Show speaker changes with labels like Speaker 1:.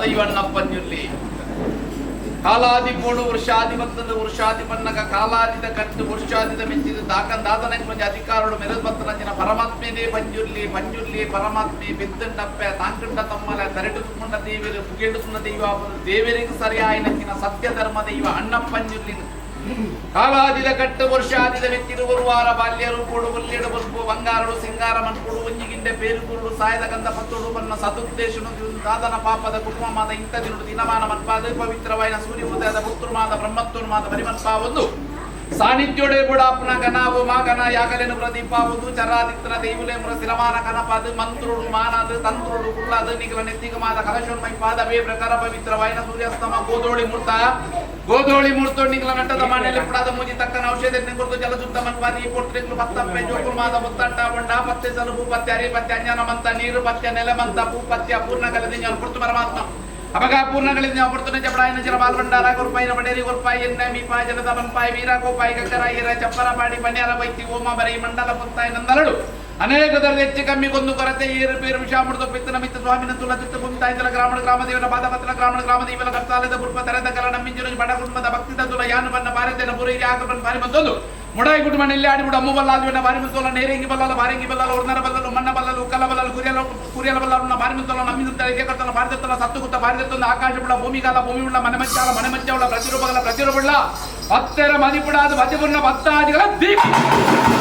Speaker 1: ದೈವ ಅನ್ನಪ್ಪಂಜುರ್ಲಿ ಕಾಲಾದಿ 3 ವರ್ಷಾದಿ 11 ವರ್ಷಾದಿ ಪನ್ನಕ ಕಾಲಾದಿದ ಕಟ್ಟು ವರ್ಷಾದಿದ ಮೆಚ್ಚಿದ ದಾಕಂದಾದನ ಕೊಂಚ ಅಧಿಕಾರಗಳು ಮೆರೆದ್ಬತ್ತನಂಚಿನ ಪರಮಾತ್ಮೇನೇ ಪಂಜುರ್ಲಿ ಪಂಜುರ್ಲಿ ಪರಮಾತ್ಮೆ ಬಿದ್ದಂಡಪ್ಪೆ ತಾಂಕಂಡ ತಮ್ಮಲ ತರೆಟುಕೊಂಡ ದೇವರು ಪುಗೇಡುಕೊಂಡ ದೈವ ದೇವರಿಗೆ ಸರಿಯಾಯಿನಂಚಿನ ಸತ್ಯ ಧರ್ಮ ದೈವ ಅಣ್ಣಪ್ಪಂಜುರ್ಲಿ ಕಾಲಾದಿದ ಕಟ್ಟು ವರ್ಷಾದಿದ ಮೆಚ್ಚಿದ ಗುರುವಾರ ಬಾಲ್ಯರು ಕೂಡು ಬಲ್ಯಡು ಬಲ್ಪು ಬಂಗಾರಡು ಸಿಂಗಾರ ಮನ್ಕೂಡು ಒಂಜಿಗಿಂಡೆ ಬೇರು ಕುರುಡು ಸಾಯದ ಗಂಧ ಪತ್ತೋಡು ಬನ್ನ ಸದುದ್ದೇಶನು ದಾದನ ಪಾಪದ ಕುಟುಂಬಮಾದ ಇಂಥ ದಿನುಡು ದಿನಮಾನ ಮನ್ಪಾದ ಪವಿತ್ರವಾಯಿನ ಸೂರ್ಯ ಉದಯದ ಪುತ್ರಮಾದ ಬ್ರಹ್ಮತ್ವನ್ಮಾದ ಪರಿಮನ್ಪಾವೊಂದು ಸಾನ್ನಿಧ್ಯೋಡೆ ಬುಡಾಪುನ ಗನಾವು ಮಾಗನ ಯಾಗಲೆನು ಪ್ರದೀಪಾವುದು ಚರಾದಿತ್ರ ದೈವುಲೇಮ್ರ ಸಿರಮಾನ ಕನಪಾದ ಮಂತ್ರುಡು ಮಾನಾದ ತಂತ್ರುಡು ಕುಳ್ಳಾದ ನಿಗಲ ನೆತ್ತಿಗಮಾದ ಕಲಶೋನ್ಮೈ ಪಾದವೇ ಪ್ರಕಾರ ಪವಿತ್ರವಾಯಿನ ಸೂರ್ಯಾಸ್ತಮ ಗೋಧೋಳಿ ಮೂರ್ತ ನಿಗಲ ನಟ್ಟದ ಮನೆಯಲ್ಲಿ ಪುಡಾದ ಮೂಜಿ ತಕ್ಕನ ಔಷಧ ಕುರಿತು ಜಲಸುತ್ತ ಮನ್ಪಾದಿ ಪೋಟ್ರಿಗಳು ಪತ್ತಪ್ಪೆ ಜೋಕುಲ್ಮಾದ ಮುತ್ತಟ್ಟ ಬಂಡ ಪತ್ತೆ ಸಲುಬು ಪತ್ತೆ ಅರಿ ಪತ್ತೆ ಅಂಜನ ಮಂತ ನೀರು ಪತ್ಯ ನೆಲಮಂತ ಭೂಪತ್ಯ ಪೂರ್ಣಗಲದಿಂದ ಕುರಿತು ಪರಮಾತ್ಮ ಅಪಗ ಪೂರ್ಣಗಳಿಂದ ಹೊರತುನೆ ಜಪಡಾಯಿನ ಜಲ ಬಾಲ್ಭಂಡಾರ ಗುರುಪಾಯಿನ ಬಡೇರಿ ಗುರುಪಾಯಿ ಎನ್ನ ಮೀಪಾಯಿ ಜನದ ಬನ್ಪಾಯಿ ವೀರ ಗೋಪಾಯಿ ಗಕ್ಕರಾಯಿರ ಚಪ್ಪರ ಪಾಡಿ ಪನ್ಯಾರ ಬೈತಿ ಓಮ ಬರೈ ಮಂಡಲ ಪುತ್ತಾಯಿ ನಂದರಡು ಅನೇಕ ದರದ ಹೆಚ್ಚು ಕಮ್ಮಿ ಗೊಂದು ಕೊರತೆ ಏರು ಪೇರು ವಿಷಾಮೃತ ಪಿತ್ತನ ಮಿತ್ತ ಸ್ವಾಮಿನ ತುಲಚಿತ್ತ ಪುಂತಾಯಿತಲ ಗ್ರಾಮ ದೇವರ ಪಾದಪತ್ರ ಗ್ರಾಮ ದೇವರ ಕರ್ತಾಲದ ಗುರುಪ ತರದ ಕಲ ನಮ್ಮಿಂಜುನ ಬಡ ಕುಟುಂಬದ ಭಕ್ತಿದ ತುಲ ಯಾನು ಬನ್ನ ಭಾರತನ ಪುರಿಗೆ ಆಗಬನ್ ಬಾರಿ ಮತ್ತೊಂದು ಮುಡಾಯಿ ಕುಟುಂಬನಲ್ಲಿ ಆಡಿ ಮುಡ ಅಮ್ಮು ಬಲ್ಲಾದುವಿನ ಬಾರಿ ಮುತ್ತೋಲ ನೇರಿಂಗಿ ಬಲ್ಲಲ ಬಾರಿಂಗಿ ಬಲ್ಲಲ ಉರ್ನರ ಬಲ್ಲಲು ಮಣ್ಣ ಬಲ್ಲಲು ಉಕ್ಕಲ ಬಲ್ಲಲು ಕುರಿಯಲ ಬಲ್ಲಲು ಬಾರಿ ಮುತ್ತೋಲ ನಮ್ಮಿಂದ ತಲೆಗೆ ಕರ್ತನ ಭಾರತತ್ತಲ ಸತ್ತುಗುತ್ತ ಭಾರತತ್ತೊಂದು ಆಕಾಶ ಬುಡ ಭೂಮಿಗಾಲ ಭೂಮಿ ಉಳ್ಳ ಮನೆ ಮಚ್ಚ ಉಳ್ಳ ಪ್ರತಿರೂಪಗಳ ಪ್ರತಿರೂಪುಳ್ಳ ಹತ್ತೆರ ಮದಿಪುಡ ಅದು ಬದಿಪುರ್ಣ ಭತ್ತಾದಿಗಳ ದೀಪ